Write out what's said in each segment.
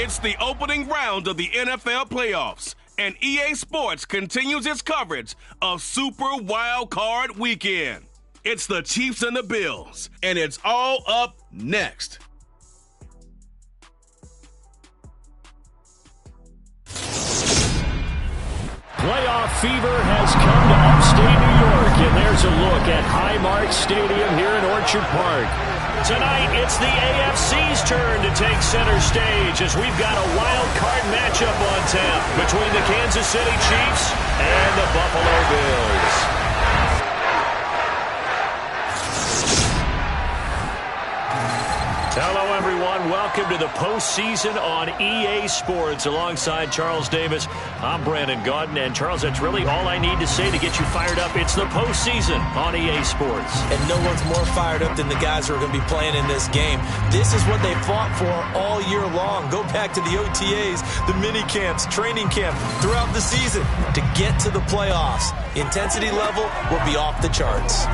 It's the opening round of the NFL playoffs, and EA Sports continues its coverage of Super WildCard Weekend. It's the Chiefs and the Bills, and it's all up next. Playoff fever has come to upstate New York, and there's a look at Highmark Stadium here in Orchard Park. Tonight, it's the AFC's turn to take center stage as we've got a wild card matchup on tap between the Kansas City Chiefs and the Buffalo Bills. Hello, everyone. Welcome to the postseason on EA Sports. Alongside Charles Davis, I'm Brandon Gaudin. And, Charles, that's really all I need to say to get you fired up. It's the postseason on EA Sports. And no one's more fired up than the guys who are going to be playing in this game. This is what they fought for all year long. Go back to the OTAs, the mini camps, training camp, throughout the season to get to the playoffs. The intensity level will be off the charts.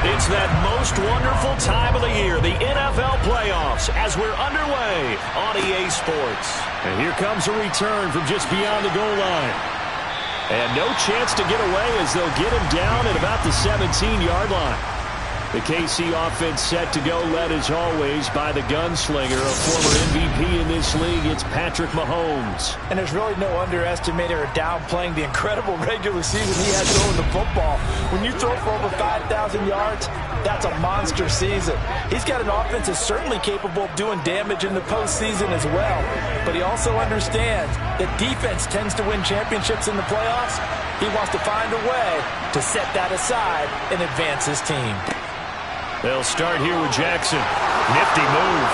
It's that most wonderful time of the year, the NFL playoffs, as we're underway on EA Sports. And here comes a return from just beyond the goal line. And no chance to get away as they'll get him down at about the 17-yard line. The KC offense set to go, led as always by the gunslinger, a former MVP in this league. It's Patrick Mahomes. And there's really no underestimating or downplaying the incredible regular season he had throwing the football. When you throw for over 5,000 yards, that's a monster season. He's got an offense that's certainly capable of doing damage in the postseason as well. But he also understands that defense tends to win championships in the playoffs. He wants to find a way to set that aside and advance his team. They'll start here with Jackson. Nifty move.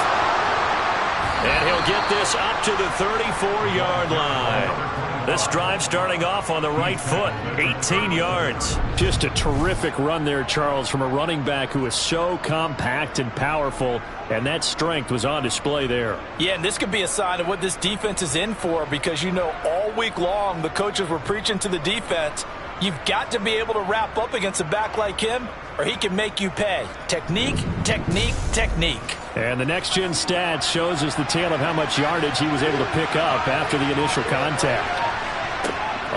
And he'll get this up to the 34-yard line. This drive starting off on the right foot. 18 yards. Just a terrific run there, Charles, from a running back who is so compact and powerful. And that strength was on display there. Yeah, and this could be a sign of what this defense is in for, because, you know, all week long the coaches were preaching to the defense, you've got to be able to wrap up against a back like him, or he can make you pay. Technique, technique, technique. And the next-gen stats shows us the tale of how much yardage he was able to pick up after the initial contact.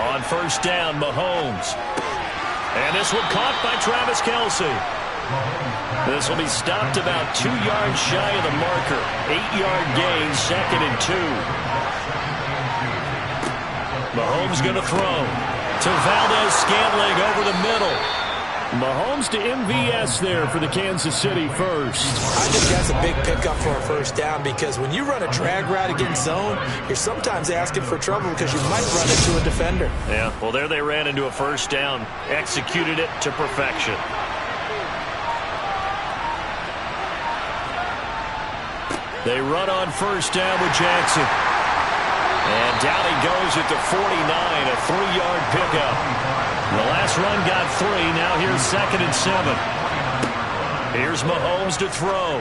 On first down, Mahomes. And this one caught by Travis Kelce. This will be stopped about 2 yards shy of the marker. 8-yard gain, 2nd and 2. Mahomes going to throw to Valdez-Scantling over the middle. Mahomes to MVS there for the Kansas City first. I think that's a big pickup for a first down, because when you run a drag route against zone, you're sometimes asking for trouble because you might run into a defender. Yeah, well, there they ran into a first down, executed it to perfection. They run on first down with Jackson. And down he goes at the 49, a 3-yard pickup. The last run got 3. Now here's 2nd and 7. Here's Mahomes to throw.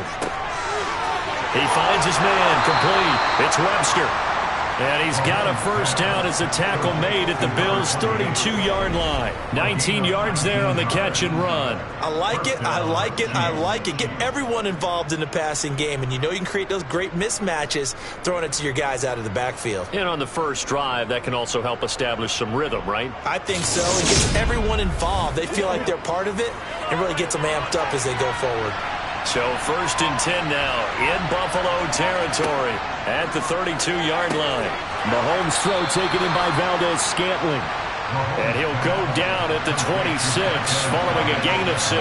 He finds his man complete. It's Webster. And he's got a first down as a tackle made at the Bills' 32-yard line. 19 yards there on the catch and run. I like it, I like it, I like it. Get everyone involved in the passing game, and you know you can create those great mismatches throwing it to your guys out of the backfield. And on the first drive, that can also help establish some rhythm, right? I think so. It gets everyone involved. They feel like they're part of it, and really gets them amped up as they go forward. So 1st and 10 now in Buffalo territory at the 32-yard line. Mahomes' throw taken in by Valdez-Scantling. And he'll go down at the 26 following a gain of 6.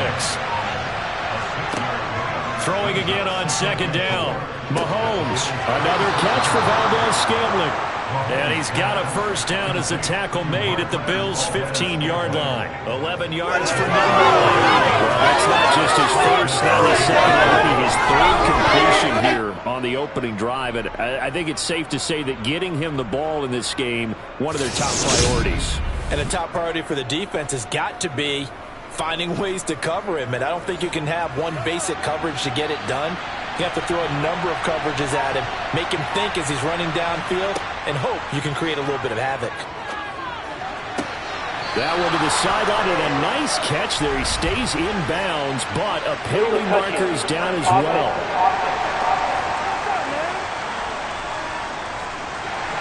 Throwing again on 2nd down. Mahomes, another catch for Valdez-Scantling. And he's got a first down as a tackle made at the Bills' 15-yard line. 11 yards for number 1. Well, that's not just his first, now his second, already his 3rd completion here on the opening drive. And I think it's safe to say that getting him the ball in this game, one of their top priorities. And a top priority for the defense has got to be finding ways to cover him. And I don't think you can have one basic coverage to get it done. You have to throw a number of coverages at him, make him think as he's running downfield, and hope you can create a little bit of havoc. That one to the sideline, and a nice catch there. He stays in bounds, but a penalty marker is down as well.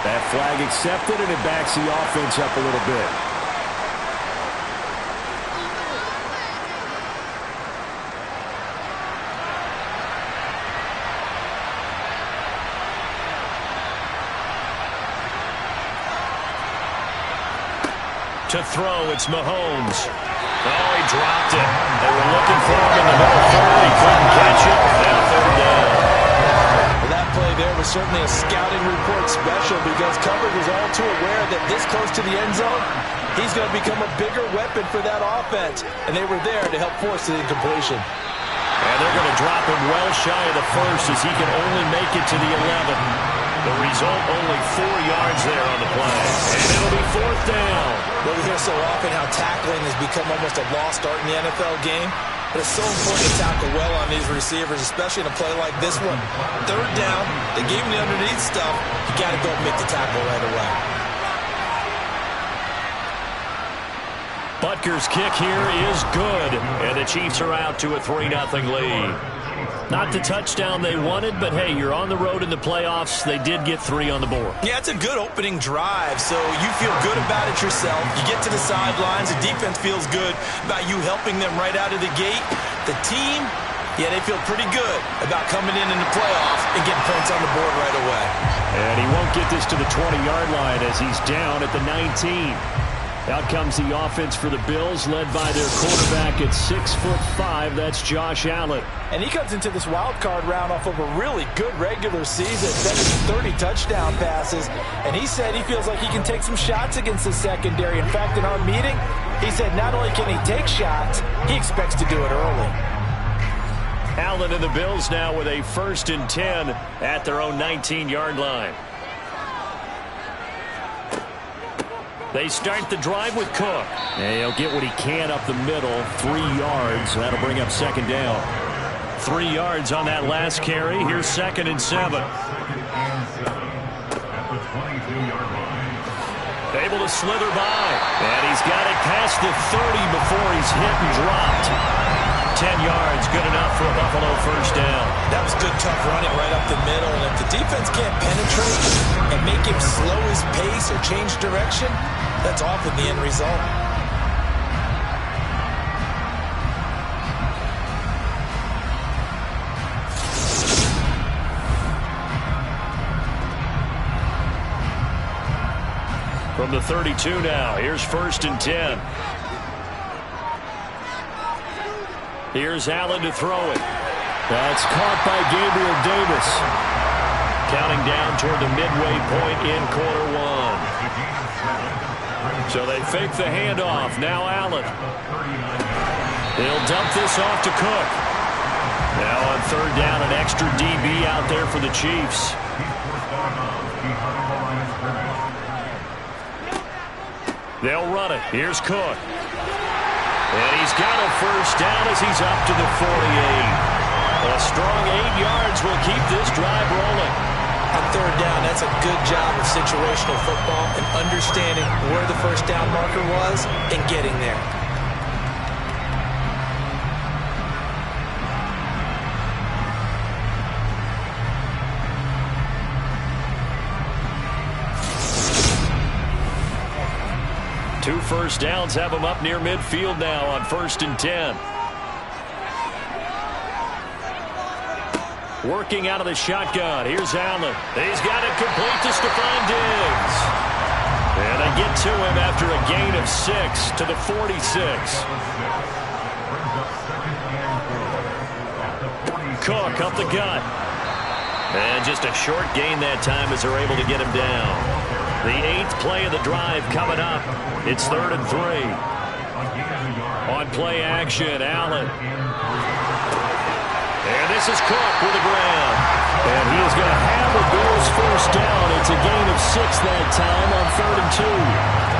That flag accepted, and it backs the offense up a little bit. To throw, it's Mahomes. Oh, he dropped it. They were looking for him in the middle third. He couldn't catch it. Now third down. Well, that play there was certainly a scouting report special because coverage was all too aware that this close to the end zone, he's going to become a bigger weapon for that offense. And they were there to help force the incompletion. And they're going to drop him well shy of the first as he can only make it to the 11. The result, only 4 yards there on the play. And it'll be fourth down. Well, we hear so often how tackling has become almost a lost art in the NFL game. But it's so important to tackle well on these receivers, especially in a play like this one. Third down, they gave him the underneath stuff. You got to go and make the tackle right away. Butker's kick here is good. And the Chiefs are out to a 3-0 lead. Not the touchdown they wanted, but hey, you're on the road in the playoffs. They did get 3 on the board. Yeah, it's a good opening drive, so you feel good about it yourself. You get to the sidelines, the defense feels good about you helping them right out of the gate. The team, yeah, they feel pretty good about coming in the playoffs and getting points on the board right away. And he won't get this to the 20-yard line as he's down at the 19. Out comes the offense for the Bills, led by their quarterback at 6'5". That's Josh Allen. And he comes into this wild card round off of a really good regular season, finished 30 touchdown passes. And he said he feels like he can take some shots against the secondary. In fact, in our meeting, he said not only can he take shots, he expects to do it early. Allen and the Bills now with a 1st and 10 at their own 19-yard line. They start the drive with Cook. And he'll get what he can up the middle. 3 yards. That'll bring up 2nd down. 3 yards on that last carry. Here's 2nd and 7. Able to slither by. And he's got it past the 30 before he's hit and dropped. 10 yards, good enough for a Buffalo 1st down. That was good, tough running right up the middle. And if the defense can't penetrate and make him slow his pace or change direction, that's often the end result. From the 32 now, here's 1st and 10. Here's Allen to throw it. That's caught by Gabriel Davis. Counting down toward the midway point in quarter 1. So they fake the handoff. Now Allen. He'll dump this off to Cook. Now on 3rd down, an extra DB out there for the Chiefs. They'll run it. Here's Cook. And he's got a 1st down as he's up to the 48. A strong 8 yards will keep this drive rolling. On 3rd down, that's a good job of situational football and understanding where the 1st down marker was and getting there. Two 1st downs have him up near midfield now on 1st and 10. Working out of the shotgun. Here's Allen. He's got it complete to Stephon Diggs. And they get to him after a gain of 6 to the 46. Cook up the gut. And just a short gain that time as they're able to get him down. The 8th play of the drive coming up. It's 3rd and 3. On play action, Allen. And this is Cook with the ground. And he is going to have the Bills 1st down. It's a gain of 6 that time on 3rd and 2.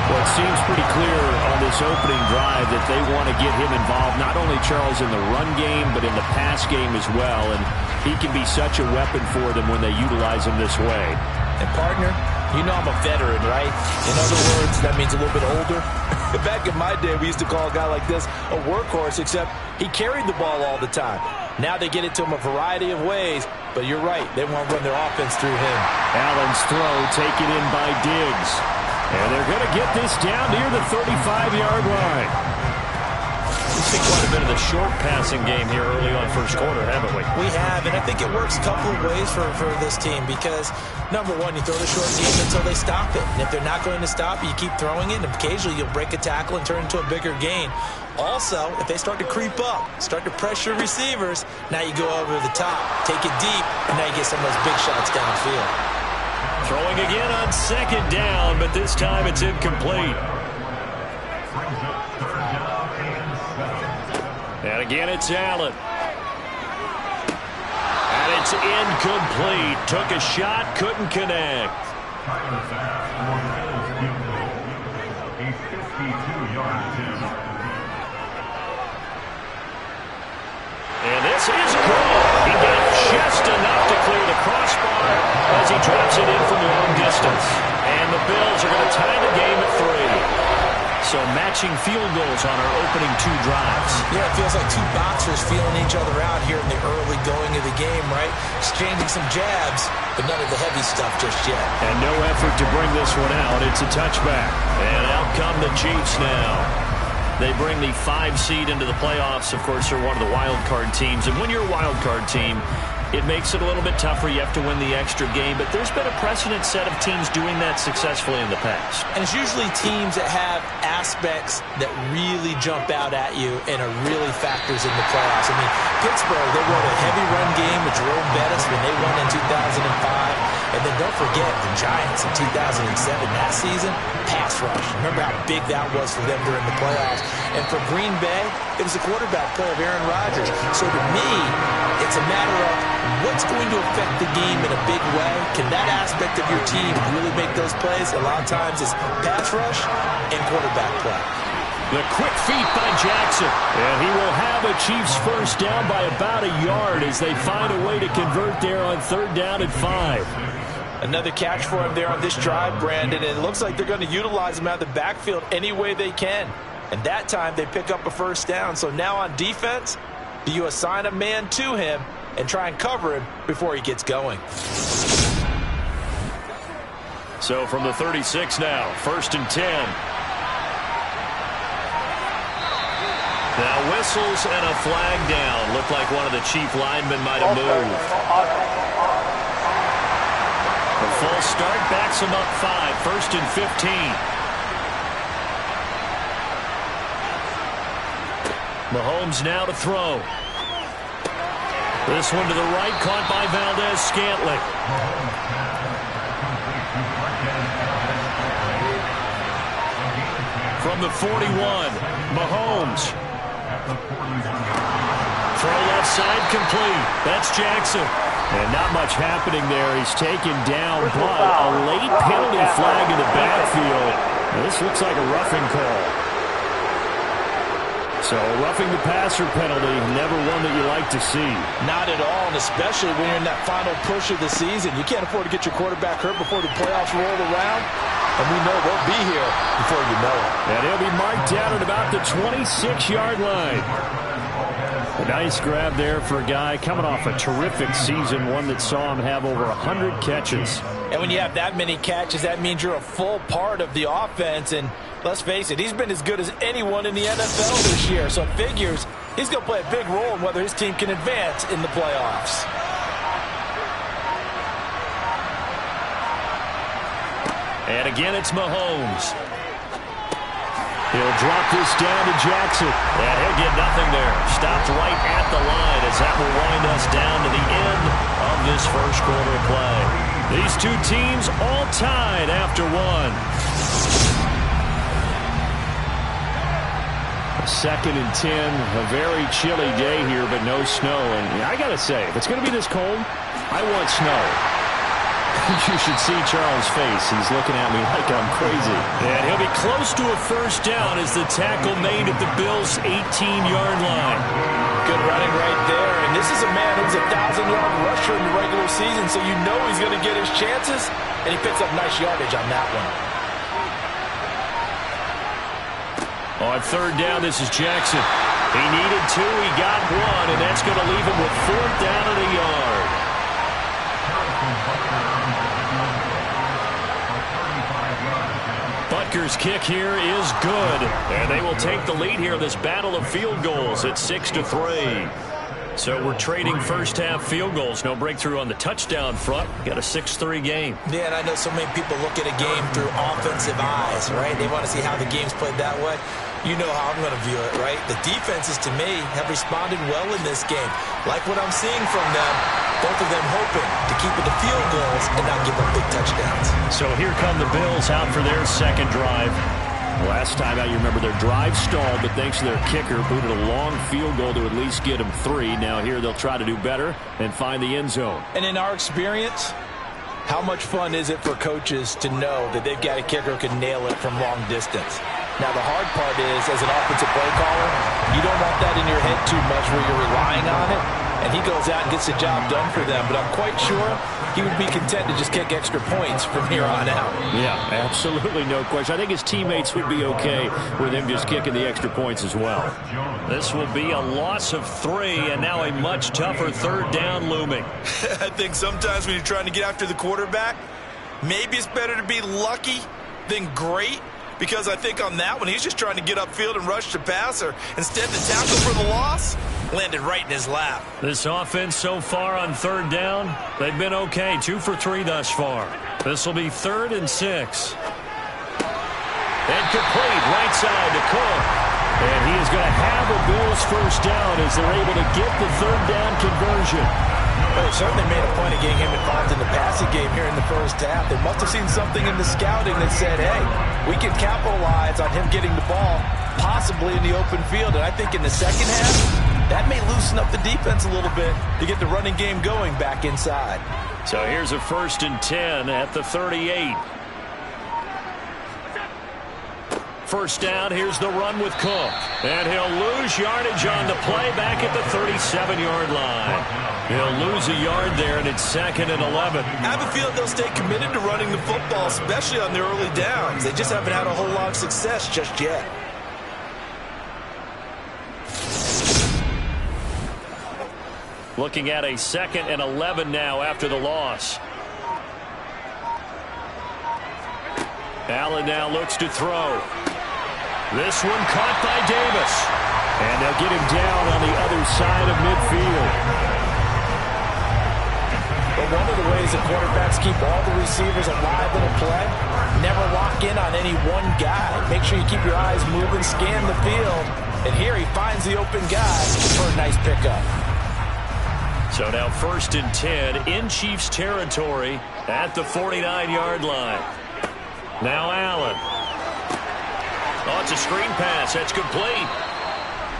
Well, it seems pretty clear on this opening drive that they want to get him involved, not only, Charles, in the run game, but in the pass game as well. And he can be such a weapon for them when they utilize him this way. And, partner, you know I'm a veteran, right? In other words, that means a little bit older. Back in my day, we used to call a guy like this a workhorse, except he carried the ball all the time. Now they get it to him a variety of ways, but you're right. They want to run their offense through him. Allen's throw taken in by Diggs. And they're going to get this down near the 35-yard line. We've seen quite a bit of the short passing game here early on first quarter, haven't we? We have, and I think it works a couple of ways for this team because, number one, you throw the short game until they stop it. And if they're not going to stop it, you keep throwing it, and occasionally you'll break a tackle and turn it into a bigger gain. Also, if they start to creep up, start to pressure receivers, now you go over the top, take it deep, and now you get some of those big shots downfield. Throwing again on second down, but this time it's incomplete. And again, it's Allen. And it's incomplete. Took a shot, couldn't connect. And this is good. He got just enough to clear the crossbar as he drops it in from long distance. And the Bills are going to tie the game at 3. So matching field goals on our opening 2 drives. Yeah, it feels like 2 boxers feeling each other out here in the early going of the game, right? Exchanging some jabs, but none of the heavy stuff just yet. And no effort to bring this one out. It's a touchback. And out come the Chiefs now. They bring the 5 seed into the playoffs. Of course, they're one of the wild card teams. And when you're a wild card team, it makes it a little bit tougher. You have to win the extra game. But there's been a precedent set of teams doing that successfully in the past. And it's usually teams that have aspects that really jump out at you and are really factors in the playoffs. I mean, Pittsburgh, they rode a heavy run game with Jerome Bettis when they won in 2005. And then don't forget the Giants in 2007, that season, pass rush. Remember how big that was for them during the playoffs. And for Green Bay, it was the quarterback play of Aaron Rodgers. So to me, it's a matter of what's going to affect the game in a big way. Can that aspect of your team really make those plays? A lot of times it's pass rush and quarterback play. The quick feet by Jackson. And he will have a Chiefs first down by about a yard as they find a way to convert there on 3rd down and 5. Another catch for him there on this drive, Brandon. And it looks like they're going to utilize him out of the backfield any way they can. And that time they pick up a first down. So now on defense, do you assign a man to him and try and cover him before he gets going? So from the 36 now, 1st and 10. Now whistles and a flag down. Looked like one of the Chief linemen might have moved. The full start backs him up 5. 1st and 15. Mahomes now to throw. This one to the right, caught by Valdez-Scantling. From the 41, Mahomes. Throw left side complete. That's Jackson. And not much happening there. He's taken down, but a late penalty flag in the backfield. This looks like a roughing call. So roughing the passer penalty, never one that you like to see. Not at all, and especially when you're in that final push of the season. You can't afford to get your quarterback hurt before the playoffs roll around. And we know they'll be here before you know it. And he'll be marked down at about the 26-yard line. A nice grab there for a guy coming off a terrific season, one that saw him have over 100 catches. And when you have that many catches, that means you're a full part of the offense. And let's face it, he's been as good as anyone in the NFL this year. So it figures he's going to play a big role in whether his team can advance in the playoffs. And again, it's Mahomes. He'll drop this down to Jackson. And he'll get nothing there. Stopped right at the line as that will wind us down to the end of this first quarter play. These two teams all tied after one. 2nd and 10. A very chilly day here, but no snow. And I got to say, if it's going to be this cold, I want snow. You should see Charles' face. He's looking at me like I'm crazy. And he'll be close to a first down as the tackle made at the Bills' 18-yard line. Good running right there. And this is a man who's a 1,000-yard rusher in the regular season, so you know he's going to get his chances. And he picks up nice yardage on that one. On third down, this is Jackson. He needed 2, he got 1, and that's going to leave him with 4th down and a yard. Butker's kick here is good, and they will take the lead here in this battle of field goals at 6-3. So we're trading first-half field goals. No breakthrough on the touchdown front. Got a 6-3 game. Yeah, and I know so many people look at a game through offensive eyes, right? They want to see how the game's played that way. You know how I'm going to view it, right? The defenses, to me, have responded well in this game. Like what I'm seeing from them, both of them hoping to keep it to field goals and not give up big touchdowns. So here come the Bills out for their second drive. Last time out, you remember their drive stalled, but thanks to their kicker, booted a long field goal to at least get them 3. Now here they'll try to do better and find the end zone. And in our experience, how much fun is it for coaches to know that they've got a kicker who can nail it from long distance? Now, the hard part is, as an offensive play caller, you don't want that in your head too much where you're relying on it. And he goes out and gets the job done for them. But I'm quite sure he would be content to just kick extra points from here on out. Yeah, absolutely no question. I think his teammates would be okay with him just kicking the extra points as well. This will be a loss of 3, and now a much tougher third down looming. I think sometimes when you're trying to get after the quarterback, maybe it's better to be lucky than great. Because I think on that one, he's just trying to get upfield and rush the passer. Instead, the tackle for the loss landed right in his lap. This offense so far on third down, they've been okay. 2 for 3 thus far. This will be 3rd and 6. Incomplete, right side to Cook. And he is going to have a Bills first down as they're able to get the third down conversion. Well, they certainly made a point of getting him involved in the passing game here in the first half. They must have seen something in the scouting that said, hey, we can capitalize on him getting the ball, possibly in the open field. And I think in the second half, that may loosen up the defense a little bit to get the running game going back inside. So here's a 1st and 10 at the 38. First down, here's the run with Cook. And he'll lose yardage on the play back at the 37-yard line. He'll lose a yard there, and it's 2nd and 11. I have a feeling they'll stay committed to running the football, especially on the early downs. They just haven't had a whole lot of success just yet. Looking at a 2nd and 11 now after the loss. Allen now looks to throw. This one caught by Davis. And they'll get him down on the other side of midfield. But one of the ways that quarterbacks keep all the receivers alive in a play, never lock in on any one guy. Make sure you keep your eyes moving, scan the field. And here he finds the open guy for a nice pickup. So now 1st and 10 in Chiefs territory at the 49-yard line. Now Allen. Oh, it's a screen pass. That's complete.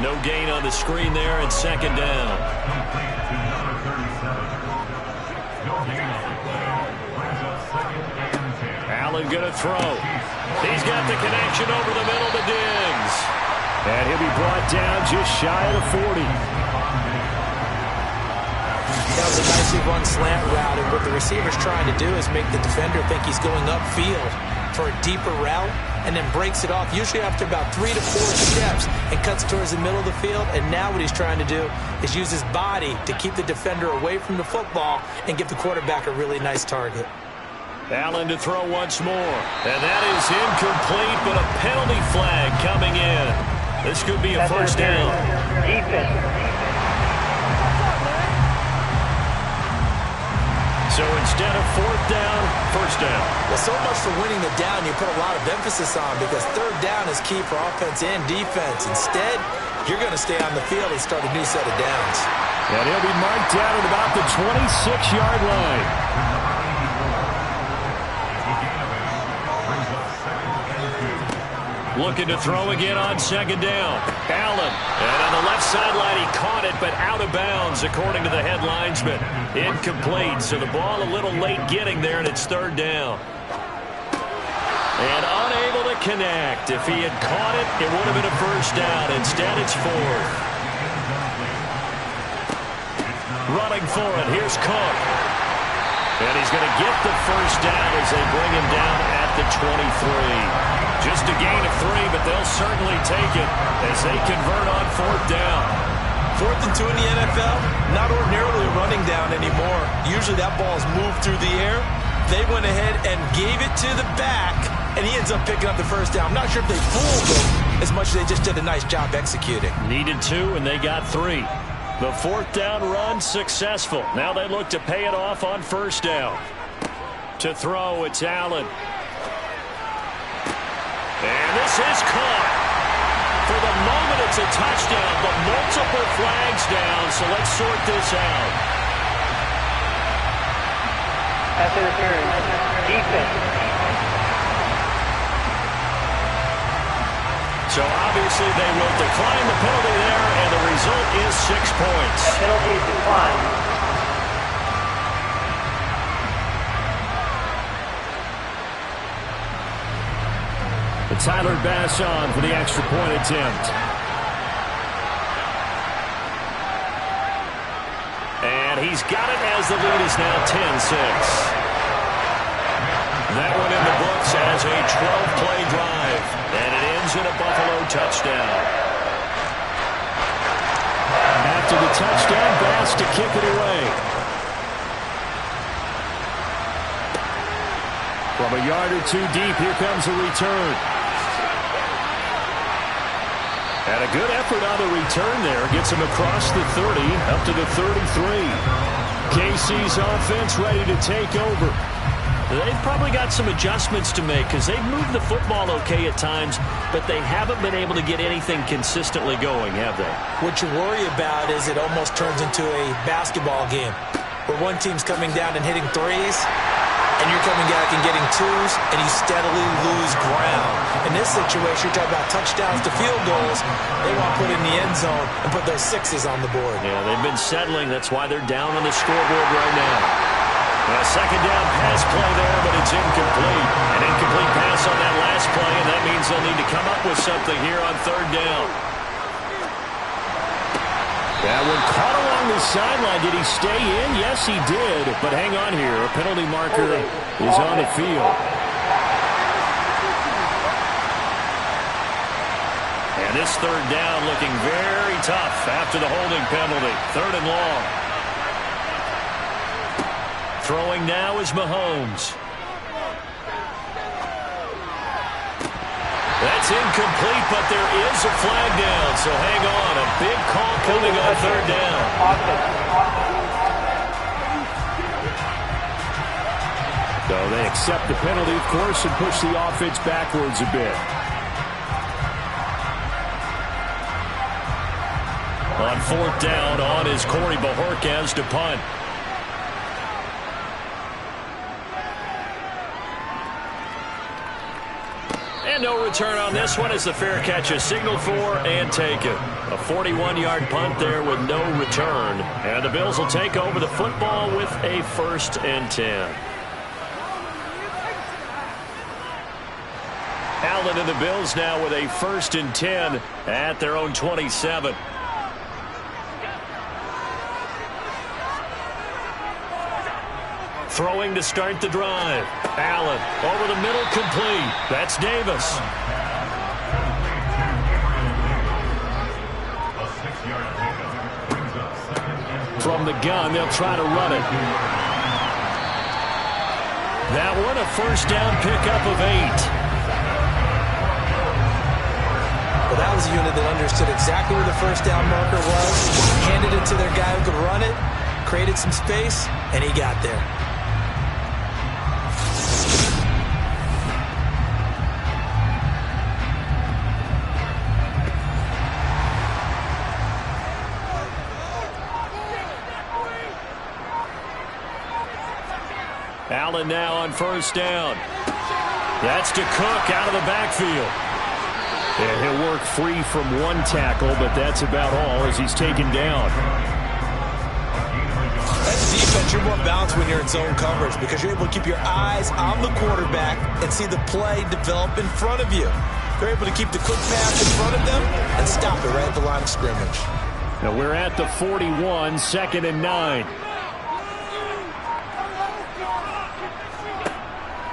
No gain on the screen there, and 2nd down. Allen going to throw. He's got the connection over the middle to Diggs. And he'll be brought down just shy of the 40. That was a nicely run slant route, and what the receiver's trying to do is make the defender think he's going upfield for a deeper route, and then breaks it off, usually after about 3 to 4 steps, and cuts towards the middle of the field. And now what he's trying to do is use his body to keep the defender away from the football and give the quarterback a really nice target. Allen to throw once more. And that is incomplete, but a penalty flag coming in. This could be a first down. So instead of 4th down, first down. Well, so much for winning the down you put a lot of emphasis on, because third down is key for offense and defense. Instead, you're going to stay on the field and start a new set of downs. And he'll be marked down at about the 26-yard line. Looking to throw again on second down. Allen. And on the left sideline, he caught it, but out of bounds, according to the head linesman. Incomplete, so the ball a little late getting there, and it's third down. And unable to connect. If he had caught it, it would have been a first down. Instead, it's fourth. Running for it, here's Cook. And he's going to get the first down as they bring him down at the 23. Just a gain of 3, but they'll certainly take it as they convert on fourth down. 4th and 2 in the NFL, not ordinarily a running down anymore. Usually that ball is moved through the air. They went ahead and gave it to the back, and he ends up picking up the first down. I'm not sure if they fooled him as much as they just did a nice job executing. Needed 2, and they got 3. The fourth down run successful. Now they look to pay it off on first down. To throw, it's Allen. And this is caught. For the moment, it's a touchdown, but multiple flags down, so let's sort this out. Pass interference. Defense. So obviously they will decline the penalty there, and the result is 6 points. Penalty is declined. Tyler Bass on for the extra point attempt. And he's got it as the lead is now 10-6. That one in the books as a 12-play drive. And it ends in a Buffalo touchdown. After the touchdown, Bass to kick it away. From a yard or 2 deep, here comes a return. And a good effort on the return there. Gets him across the 30, up to the 33. KC's offense ready to take over. They've probably got some adjustments to make because they've moved the football okay at times, but they haven't been able to get anything consistently going, have they? What you worry about is it almost turns into a basketball game where one team's coming down and hitting threes, and you're coming back and getting twos, and you steadily lose ground. In this situation, you're talking about touchdowns to field goals. They want to put in the end zone and put those sixes on the board. Yeah, they've been settling. That's why they're down on the scoreboard right now. A second down pass play there, but it's incomplete. An incomplete pass on that last play, and that means they'll need to come up with something here on third down. That one caught along the sideline. Did he stay in? Yes, he did. But hang on here. A penalty marker is on the field. And this third down looking very tough after the holding penalty. Third and long. Throwing now is Mahomes. That's incomplete, but there is a flag down, so hang on. A big call coming on third down. So they accept the penalty, of course, and push the offense backwards a bit. On fourth down, on is Corey Bojorquez to punt. And no return on this one as the fair catch is signaled for and taken. A 41-yard punt there with no return. And the Bills will take over the football with a 1st and 10. Allen and the Bills now with a 1st and 10 at their own 27. Throwing to start the drive. Allen over the middle, complete. That's Davis. From the gun, they'll try to run it. That one, a first down pickup of 8. Well, that was a unit that understood exactly where the first down marker was, handed it to their guy who could run it, created some space, and he got there. Allen now on first down. That's to Cook out of the backfield. And he'll work free from one tackle, but that's about all as he's taken down. As defense, you're more balanced when you're in zone coverage because you're able to keep your eyes on the quarterback and see the play develop in front of you. They're able to keep the quick pass in front of them and stop it right at the line of scrimmage. Now we're at the 41, 2nd and 9.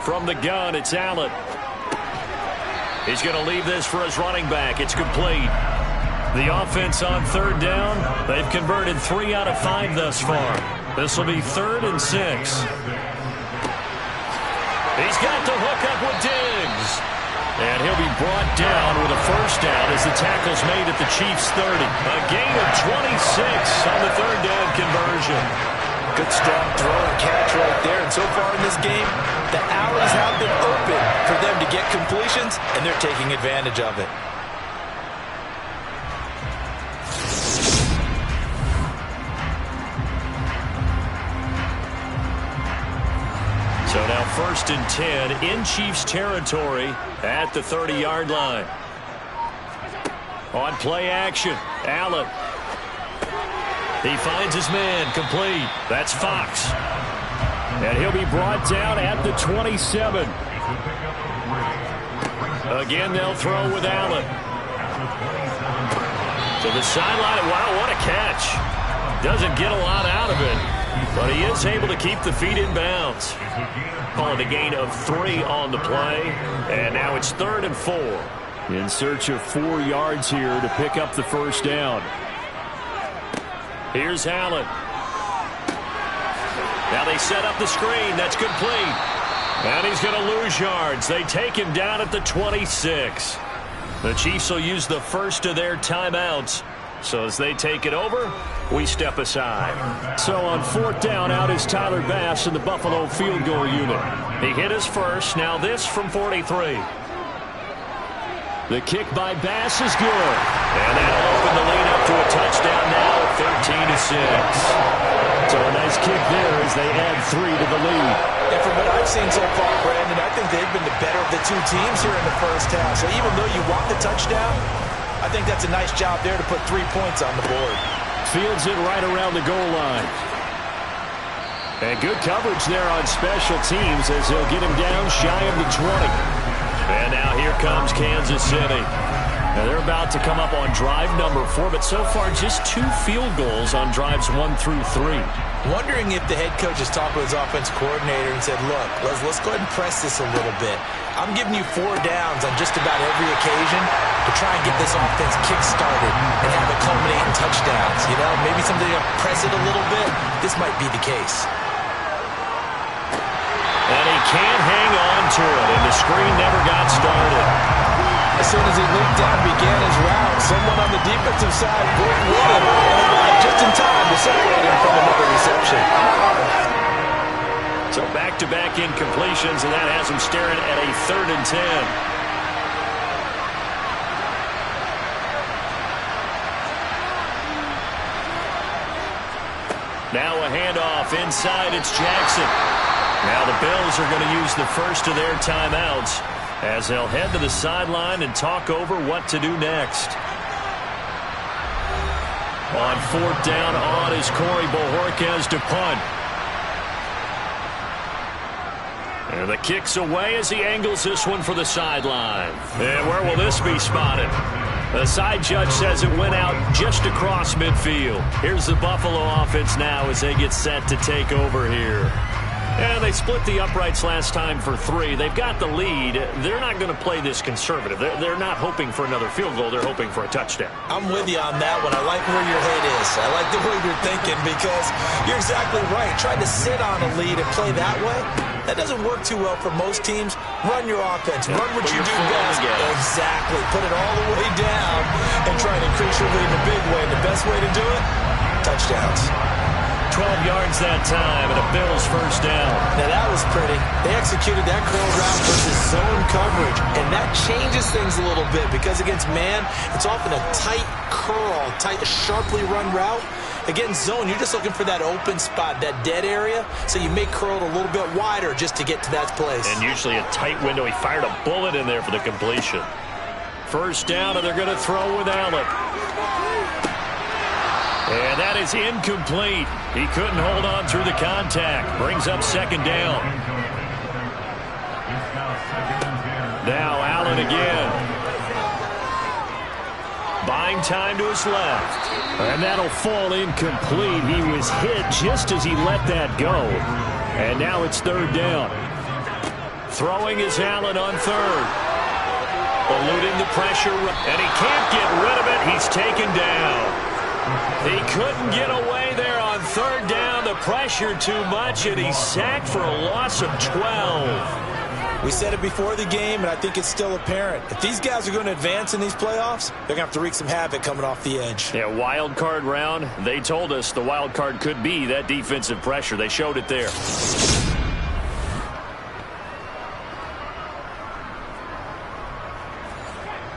From the gun, it's Allen. He's going to leave this for his running back. It's complete. The offense on 3rd down. They've converted 3 out of 5 thus far. This will be 3rd and 6. He's got the hook up with Diggs. And he'll be brought down with a first down as the tackle's made at the Chiefs' 30. A gain of 26 on the 3rd down conversion. Good strong throw and catch right there. And so far in this game, the alleys have been open for them to get completions, and they're taking advantage of it. So now 1st and 10 in Chiefs territory at the 30-yard line. On play action, Allen. He finds his man, complete. That's Fox. And he'll be brought down at the 27. Again, they'll throw with Allen. To the sideline. Wow, what a catch. Doesn't get a lot out of it, but he is able to keep the feet in bounds. Calling a gain of 3 on the play, and now it's 3rd and 4. In search of 4 yards here to pick up the first down. Here's Allen. Now they set up the screen. That's complete. And he's going to lose yards. They take him down at the 26. The Chiefs will use the first of their timeouts. So as they take it over, we step aside. So on 4th down, out is Tyler Bass in the Buffalo field goal unit. He hit his first. Now this from 43. The kick by Bass is good. And that'll open the lead up to a touchdown now at 13-6. So a nice kick there as they add 3 to the lead. And from what I've seen so far, Brandon, I think they've been the better of the 2 teams here in the first half. So even though you want the touchdown, I think that's a nice job there to put 3 points on the board. Fields it right around the goal line. And good coverage there on special teams as they'll get him down shy of the 20. And now here comes Kansas City. Now they're about to come up on drive number 4, but so far just 2 field goals on drives 1 through 3. Wondering if the head coach has talked with his offense coordinator and said, look, let's go ahead and press this a little bit. I'm giving you 4 downs on just about every occasion to try and get this offense kick-started and have it culminate in touchdowns. You know, maybe something to press it a little bit. This might be the case. And he can't hang on to it, and the screen never got started. As soon as he leaped down and began his route, someone on the defensive side broke with him and arrived just in time to separate him from another reception. So back-to-back incompletions, and that has him staring at a 3rd and 10. Now a handoff inside. It's Jackson. Now the Bills are going to use the first of their timeouts as they'll head to the sideline and talk over what to do next. On 4th down, on is Corey Bojorquez to punt. And the kick's away as he angles this one for the sideline. And where will this be spotted? The side judge says it went out just across midfield. Here's the Buffalo offense now as they get set to take over here. And they split the uprights last time for 3. They've got the lead. They're not going to play this conservative. They're not hoping for another field goal. They're hoping for a touchdown. I'm with you on that one. I like where your head is. I like the way you're thinking because you're exactly right. Trying to sit on a lead and play that way, that doesn't work too well for most teams. Run your offense. Run what you do best. Exactly. Put it all the way down and try and increase your lead in a big way. The best way to do it, touchdowns. 12 yards that time and a Bills first down. Now that was pretty. They executed that curl route versus zone coverage, and that changes things a little bit because against man, it's often a tight curl, tight, sharply run route. Against zone, you're just looking for that open spot, that dead area, so you may curl it a little bit wider just to get to that place. And usually a tight window. He fired a bullet in there for the completion. First down, and they're going to throw with Allen. And that is incomplete. He couldn't hold on through the contact. Brings up second down. Now Allen again. Buying time to his left. And that'll fall incomplete. He was hit just as he let that go. And now it's third down. Throwing is Allen on third. Eluding the pressure. And he can't get rid of it. He's taken down. He couldn't get away there on third down. The pressure too much, and he's sacked for a loss of 12. We said it before the game, and I think it's still apparent. If these guys are going to advance in these playoffs, they're going to have to wreak some havoc coming off the edge. Yeah, wild card round. They told us the wild card could be that defensive pressure. They showed it there.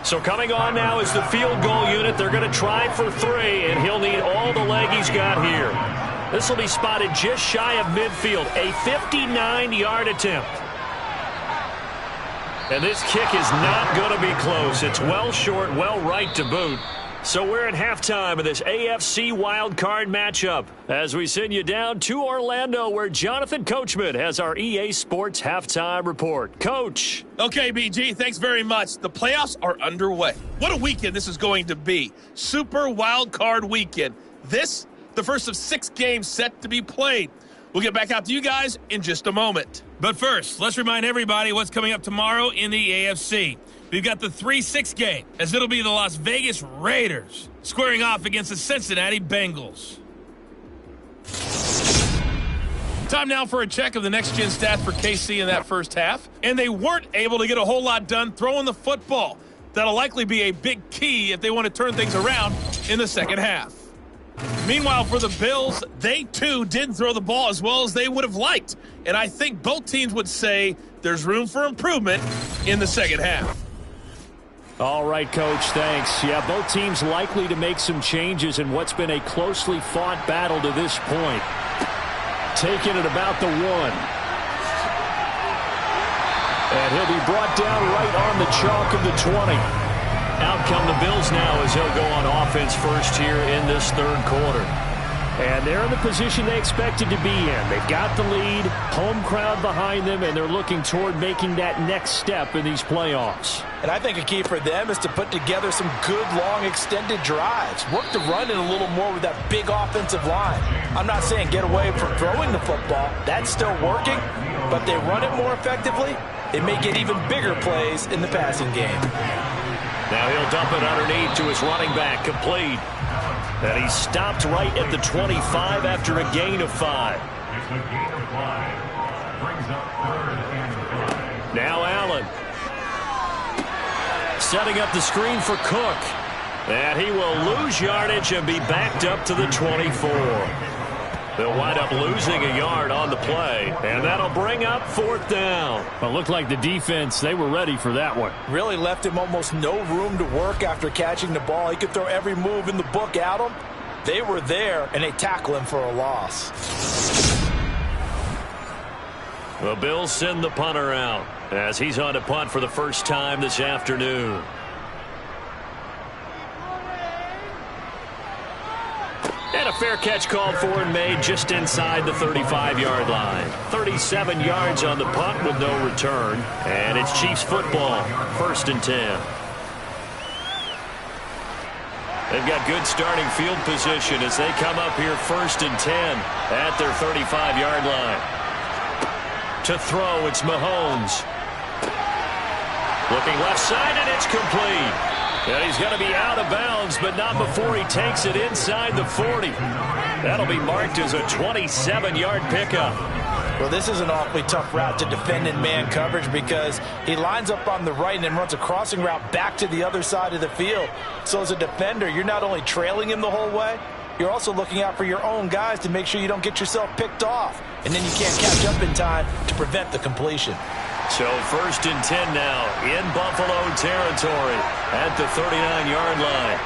So coming on now is the field goal unit. They're going to try for 3, and he'll need all the leg he's got here. This will be spotted just shy of midfield. A 59-yard attempt. And this kick is not going to be close. It's well short, well right to boot. So we're at halftime of this AFC wildcard matchup as we send you down to Orlando, where Jonathan Coachman has our EA Sports halftime report. Coach. Okay, BG, thanks very much. The playoffs are underway. What a weekend this is going to be. Super wildcard weekend. This, the first of 6 games set to be played. We'll get back out to you guys in just a moment. But first, let's remind everybody what's coming up tomorrow in the AFC. We've got the 3-6 game, as it'll be the Las Vegas Raiders squaring off against the Cincinnati Bengals. Time now for a check of the next-gen stats for KC in that first half. And they weren't able to get a whole lot done throwing the football. That'll likely be a big key if they want to turn things around in the second half. Meanwhile, for the Bills, they too didn't throw the ball as well as they would have liked. And I think both teams would say there's room for improvement in the second half. All right, Coach, thanks. Yeah, both teams likely to make some changes in what's been a closely fought battle to this point. Taking it about the 1. And he'll be brought down right on the chalk of the 20. Out come the Bills now as he'll go on offense first here in this third quarter. And they're in the position they expected to be in. They've got the lead, home crowd behind them, and they're looking toward making that next step in these playoffs. And I think a key for them is to put together some good, long, extended drives. Work the run in a little more with that big offensive line. I'm not saying get away from throwing the football. That's still working. But they run it more effectively, they may get even bigger plays in the passing game. Now he'll dump it underneath to his running back, complete. And he's stopped right at the 25 after a gain of 5. Now Allen. Setting up the screen for Cook. And he will lose yardage and be backed up to the 24. They'll wind up losing a yard on the play, and that'll bring up 4th down. Well, it looked like the defense, they were ready for that one. Really left him almost no room to work after catching the ball. He could throw every move in the book at him. They were there, and they tackle him for a loss. The Bills send the punter out as he's on to punt for the first time this afternoon. And a fair catch called for and made just inside the 35-yard line. 37 yards on the punt with no return. And it's Chiefs football, 1st and 10. They've got good starting field position as they come up here 1st and 10 at their 35-yard line. To throw, it's Mahomes. Looking left side, and it's complete. And he's going to be out of bounds, but not before he takes it inside the 40. That'll be marked as a 27-yard pickup. Well, this is an awfully tough route to defend in man coverage because he lines up on the right and then runs a crossing route back to the other side of the field. So as a defender, you're not only trailing him the whole way, you're also looking out for your own guys to make sure you don't get yourself picked off. And then you can't catch up in time to prevent the completion. So 1st and 10 now in Buffalo territory at the 39-yard line.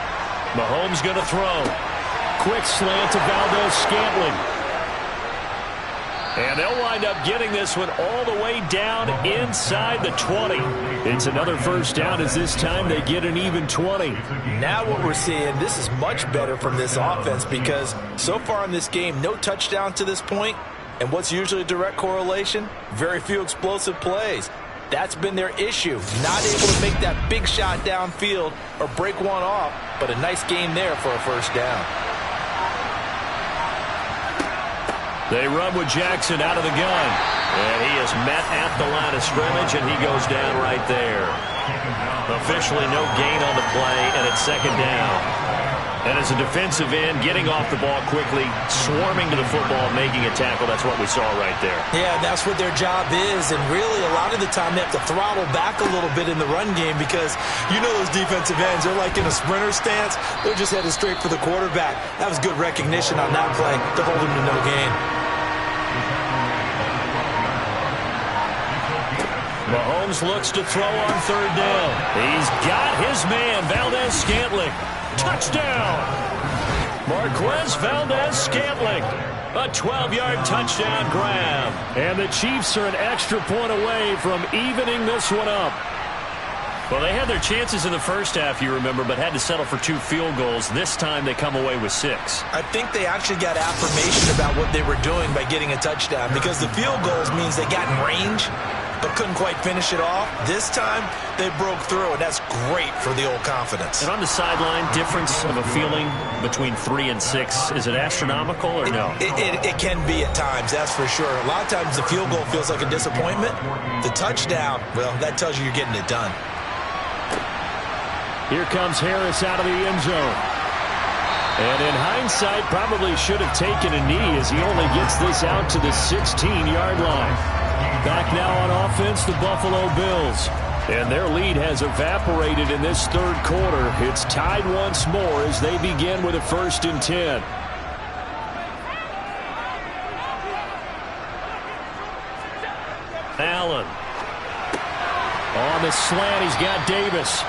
Mahomes going to throw. Quick slant to Valdez-Scantling. And they'll wind up getting this one all the way down inside the 20. It's another first down as this time they get an even 20. Now what we're seeing, this is much better from this offense because so far in this game, no touchdown to this point. And what's usually a direct correlation? Very few explosive plays. That's been their issue. Not able to make that big shot downfield or break one off, but a nice gain there for a first down. They run with Jackson out of the gun. And he is met at the line of scrimmage, and he goes down right there. Officially no gain on the play, and it's second down. And as a defensive end, getting off the ball quickly, swarming to the football, making a tackle, that's what we saw right there. Yeah, that's what their job is, and really a lot of the time they have to throttle back a little bit in the run game because you know those defensive ends, they're like in a sprinter stance. They're just headed straight for the quarterback. That was good recognition on that play to hold him to no gain. Mahomes looks to throw on third down. He's got his man, Valdez-Scantling. Touchdown! Marquez Valdez-Scantling. A 12-yard touchdown grab. And the Chiefs are an extra point away from evening this one up. Well, they had their chances in the first half, you remember, but had to settle for 2 field goals. This time they come away with 6. I think they actually got affirmation about what they were doing by getting a touchdown because the field goals means they got in range but couldn't quite finish it off. This time, they broke through, and that's great for the old confidence. And on the sideline, difference of a feeling between 3 and 6, is it astronomical or no? It can be at times, that's for sure. A lot of times the field goal feels like a disappointment. The touchdown, well, that tells you you're getting it done. Here comes Harris out of the end zone. And in hindsight, probably should have taken a knee as he only gets this out to the 16-yard line. Back now on offense, the Buffalo Bills. And their lead has evaporated in this third quarter. It's tied once more as they begin with a 1st and 10. Allen. On the slant, he's got Davis.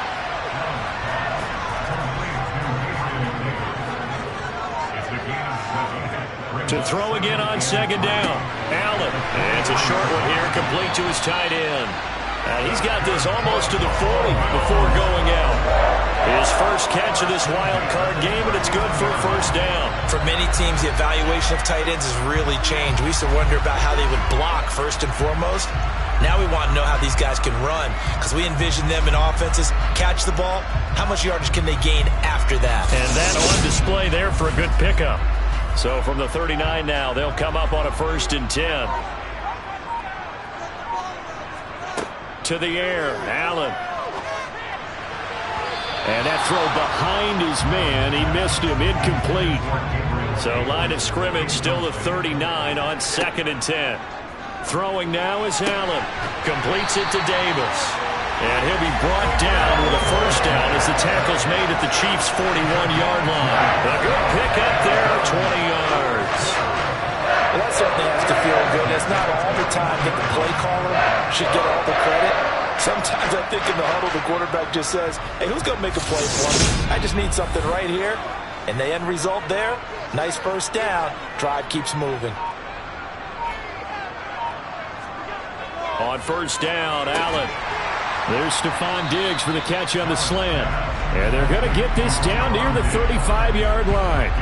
To throw again on second down. Allen. And it's a short one here, complete to his tight end. He's got this almost to the 40 before going out. His first catch of this wild card game, and it's good for a first down. For many teams, the evaluation of tight ends has really changed. We used to wonder about how they would block first and foremost. Now we want to know how these guys can run because we envision them in offenses, catch the ball, how much yardage can they gain after that? And that on display there for a good pickup. So from the 39 now, they'll come up on a 1st and 10. To the air, Allen. And that throw behind his man, he missed him, incomplete. So line of scrimmage still the 39 on 2nd and 10. Throwing now is Allen. Completes it to Davis. And he'll be brought down with a first down as the tackle's made at the Chiefs' 41-yard line. A good pickup there, 20 yards. Well, that certainly has to feel good. It's not all the time that the play caller should get all the credit. Sometimes I think in the huddle, the quarterback just says, hey, who's going to make a play for me? I just need something right here. And the end result there, nice first down. Drive keeps moving. On first down, Allen. There's Stephon Diggs for the catch on the slant. And they're going to get this down near the 35-yard line.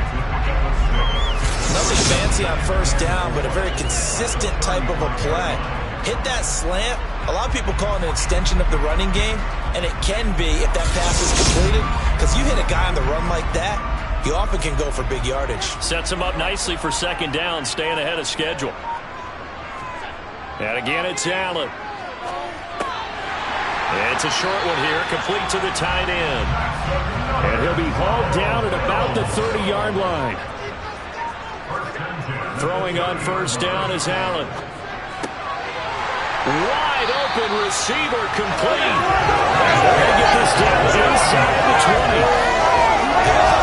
Nothing fancy on first down, but a very consistent type of a play. Hit that slant. A lot of people call it an extension of the running game, and it can be if that pass is completed, because you hit a guy on the run like that, you often can go for big yardage. Sets him up nicely for second down, staying ahead of schedule. And again, it's Allen. It's a short one here, complete to the tight end. And he'll be hauled down at about the 30-yard line. Throwing on first down is Allen. Wide open receiver, complete. They're going to get this down inside the 20.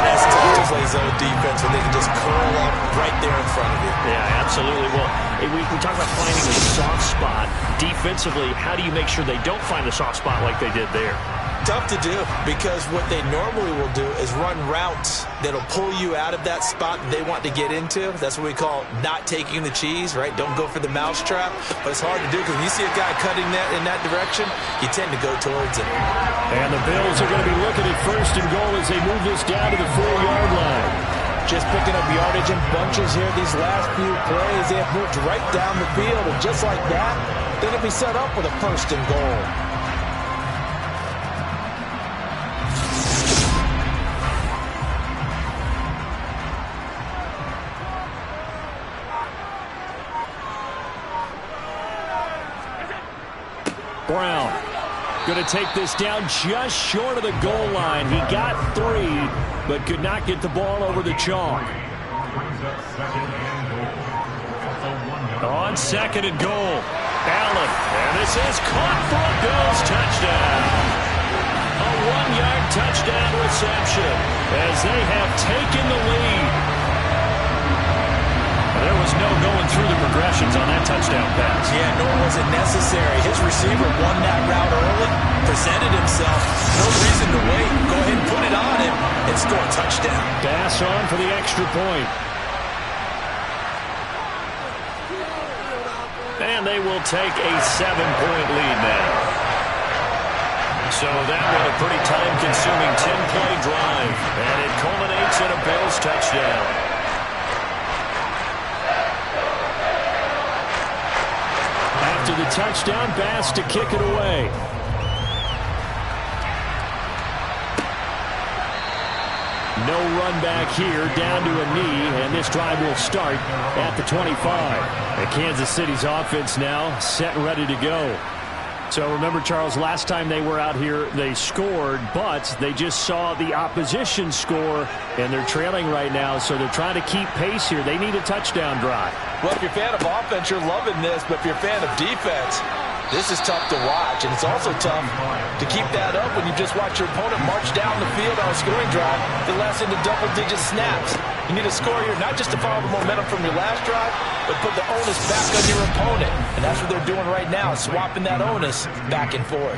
That's tough to play zone defense when they can just curl up right there in front of you. Yeah, absolutely. Well, we talk about finding a soft spot defensively. How do you make sure they don't find a soft spot like they did there? Tough to do, because what they normally will do is run routes that'll pull you out of that spot that they want to get into. That's what we call not taking the cheese, right? Don't go for the mousetrap. But it's hard to do, because when you see a guy cutting that in that direction, you tend to go towards it. And the Bills are going to be looking at first and goal as they move this down to the 4-yard line. Just picking up yardage in bunches here these last few plays. They have moved right down the field, and just like that, they're going to be set up with a first and goal. Brown going to take this down just short of the goal line. He got 3, but could not get the ball over the chalk. On second and goal, Allen, and this is caught for a Bills touchdown. A 1-yard touchdown reception as they have taken the lead. There was no going through the progressions on that touchdown pass. Yeah, nor was it necessary. His receiver won that route early, presented himself. No reason to wait. Go ahead and put it on him and score a touchdown. Pass on for the extra point. And they will take a 7-point lead now. So that was a pretty time-consuming 10-play drive. And it culminates in a Bills touchdown. After the touchdown, Bass to kick it away. No run back here, down to a knee, and this drive will start at the 25. And Kansas City's offense now set and ready to go. So remember, Charles, last time they were out here, they scored, but they just saw the opposition score, and they're trailing right now, so they're trying to keep pace here. They need a touchdown drive. Well, if you're a fan of offense, you're loving this, but if you're a fan of defense, this is tough to watch, and it's also tough to keep that up when you just watch your opponent march down the field on a scoring drive that lasts into double-digit snaps. You need a score here, not just to follow the momentum from your last drive, but put the onus back on your opponent. And that's what they're doing right now, swapping that onus back and forth.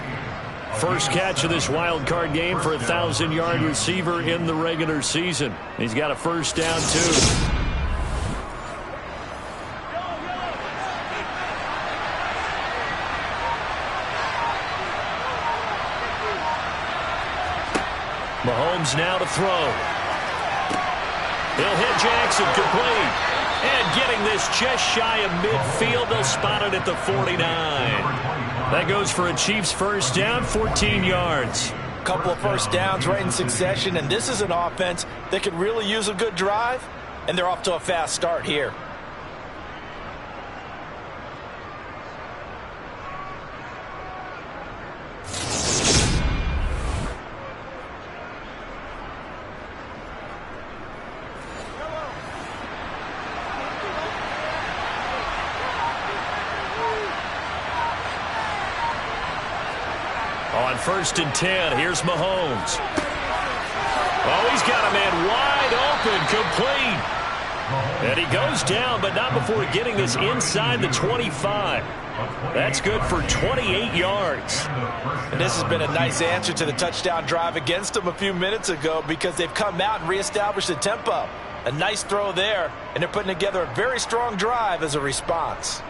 First catch of this wild card game for a 1,000-yard receiver in the regular season. He's got a first down, too. Mahomes now to throw. He'll hit Jackson, complete. And getting this just shy of midfield, they'll spot it at the 49. That goes for a Chiefs first down, 14 yards. Couple of first downs right in succession, and this is an offense that could really use a good drive, and they're off to a fast start here. On 1st and 10, here's Mahomes. Oh, he's got a man wide open, complete. And he goes down, but not before getting this inside the 25. That's good for 28 yards. And this has been a nice answer to the touchdown drive against them a few minutes ago, because they've come out and reestablished the tempo. A nice throw there, and they're putting together a very strong drive as a response.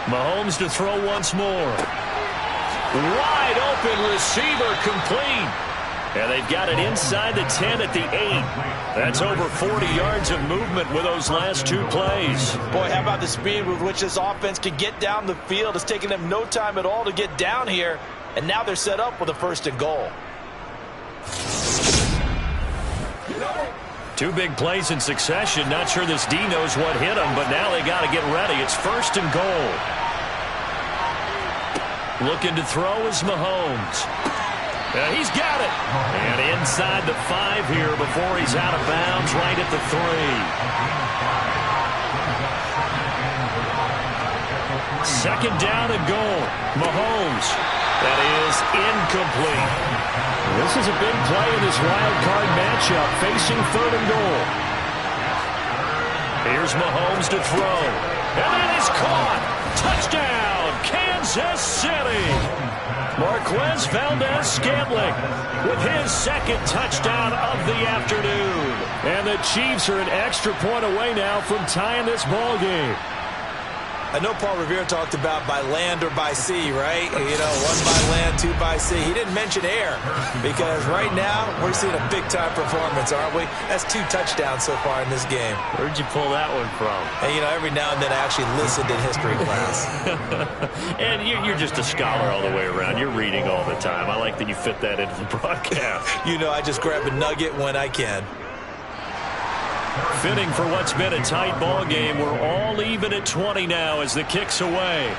Mahomes to throw once more. Wide open receiver, complete. And they've got it inside the 10 at the 8. That's over 40 yards of movement with those last two plays. Boy, how about the speed with which this offense can get down the field? It's taken them no time at all to get down here. And now they're set up with a first and goal. Two big plays in succession. Not sure this D knows what hit him, but now they got to get ready. It's 1st and goal. Looking to throw is Mahomes. He's got it. And inside the 5 here before he's out of bounds, right at the 3. Second down and goal. Mahomes. That is incomplete. This is a big play in this wild card matchup, facing third and goal. Here's Mahomes to throw. And that is caught. Touchdown, Kansas City. Marquez Valdez-Scantling with his second touchdown of the afternoon. And the Chiefs are an extra point away now from tying this ball game. I know Paul Revere talked about by land or by sea, right? You know, one by land, two by sea. He didn't mention air because right now we're seeing a big-time performance, aren't we? That's 2 touchdowns so far in this game. Where'd you pull that one from? And, you know, every now and then I actually listened in history class. And you're just a scholar all the way around. You're reading all the time. I like that you fit that into the broadcast. You know, I just grab a nugget when I can. Fitting for what's been a tight ball game. We're all even at 20 now as the kick's away.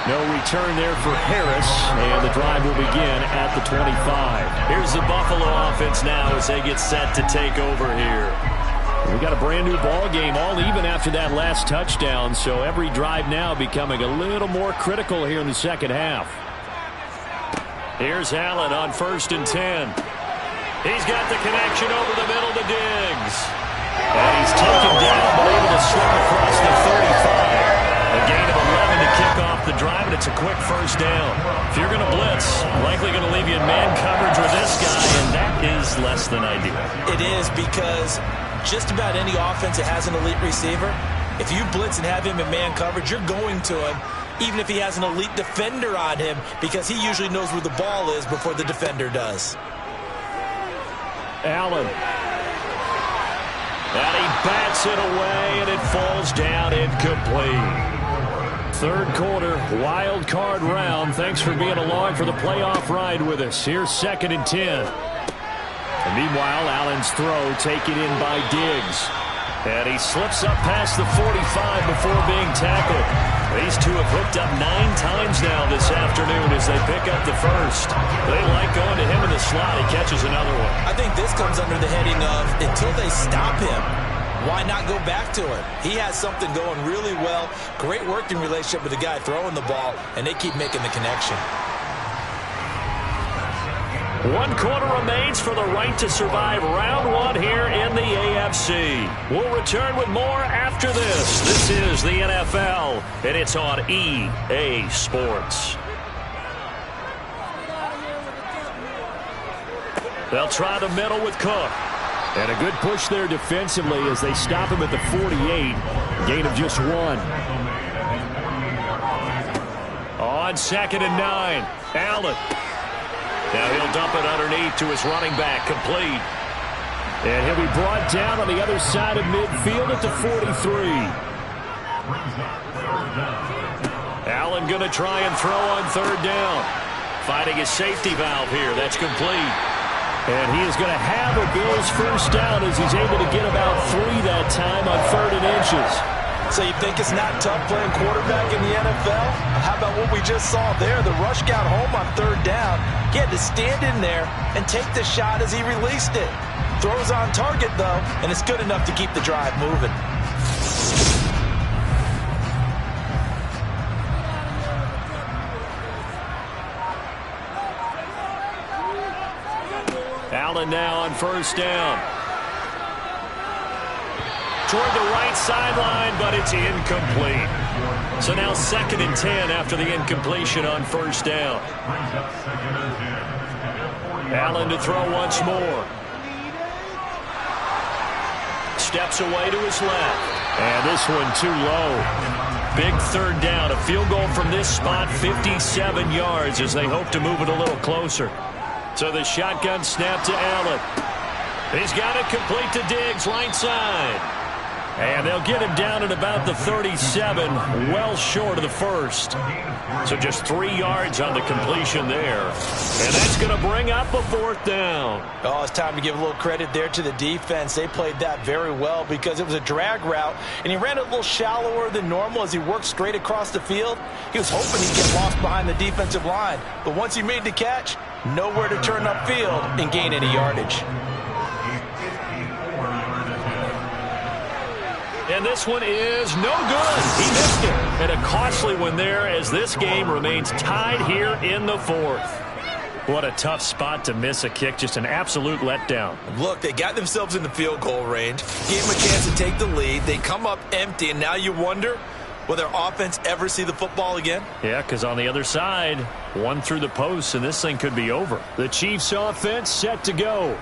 No return there for Harris, and the drive will begin at the 25. Here's the Buffalo offense now as they get set to take over here. We got a brand new ball game, all even after that last touchdown, so every drive now becoming a little more critical here in the second half. Here's Allen on 1st and 10. He's got the connection over the middle to Diggs. And he's taken down, but able to slip across the 35. A gain of 11 to kick off the drive, and it's a quick first down. If you're going to blitz, likely going to leave you in man coverage with this guy, and that is less than ideal. It is because just about any offense that has an elite receiver, if you blitz and have him in man coverage, you're going to him, even if he has an elite defender on him, because he usually knows where the ball is before the defender does. Allen. And he bats it away, and it falls down incomplete. Third quarter, wild card round. Thanks for being along for the playoff ride with us. Here's 2nd and 10. And meanwhile, Allen's throw taken in by Diggs. And he slips up past the 45 before being tackled. These two have hooked up 9 times now this afternoon as they pick up the first. They like going to him in the slot. He catches another one. I think this comes under the heading of until they stop him, why not go back to him? He has something going really well. Great working relationship with the guy throwing the ball, and they keep making the connection. 1 quarter remains for the right to survive round 1 here in the AFC. We'll return with more after this. This is the NFL, and it's on EA Sports. They'll try the middle with Cook. And a good push there defensively as they stop him at the 48. Gain of just 1. On 2nd and 9, Allen. Now he'll dump it underneath to his running back, complete. And he'll be brought down on the other side of midfield at the 43. Allen going to try and throw on 3rd down. Finding his safety valve here. That's complete. And he is going to have a Bills first down as he's able to get about 3 that time on 3rd and inches. So you think it's not tough playing quarterback in the NFL? How about what we just saw there? The rush got home on 3rd down. He had to stand in there and take the shot as he released it. Throws on target, though, and it's good enough to keep the drive moving. Allen now on 1st down. Toward the right sideline, but it's incomplete. So now 2nd and 10 after the incompletion on 1st down. Allen to throw once more. Steps away to his left. And this one too low. Big 3rd down. A field goal from this spot, 57 yards as they hope to move it a little closer. So the shotgun snap to Allen. He's got it complete to Diggs, right side. And they'll get him down at about the 37, well short of the 1st. So just 3 yards on the completion there. And that's going to bring up a 4th down. Oh, it's time to give a little credit there to the defense. They played that very well because it was a drag route, and he ran a little shallower than normal as he worked straight across the field. He was hoping he'd get lost behind the defensive line. But once he made the catch, nowhere to turn upfield and gain any yardage. And this one is no good. He missed it. And a costly one there as this game remains tied here in the fourth. What a tough spot to miss a kick. Just an absolute letdown. Look, they got themselves in the field goal range, gave them a chance to take the lead. They come up empty, and now you wonder, will their offense ever see the football again? Yeah, because on the other side, one through the post, and this thing could be over. The Chiefs offense set to go.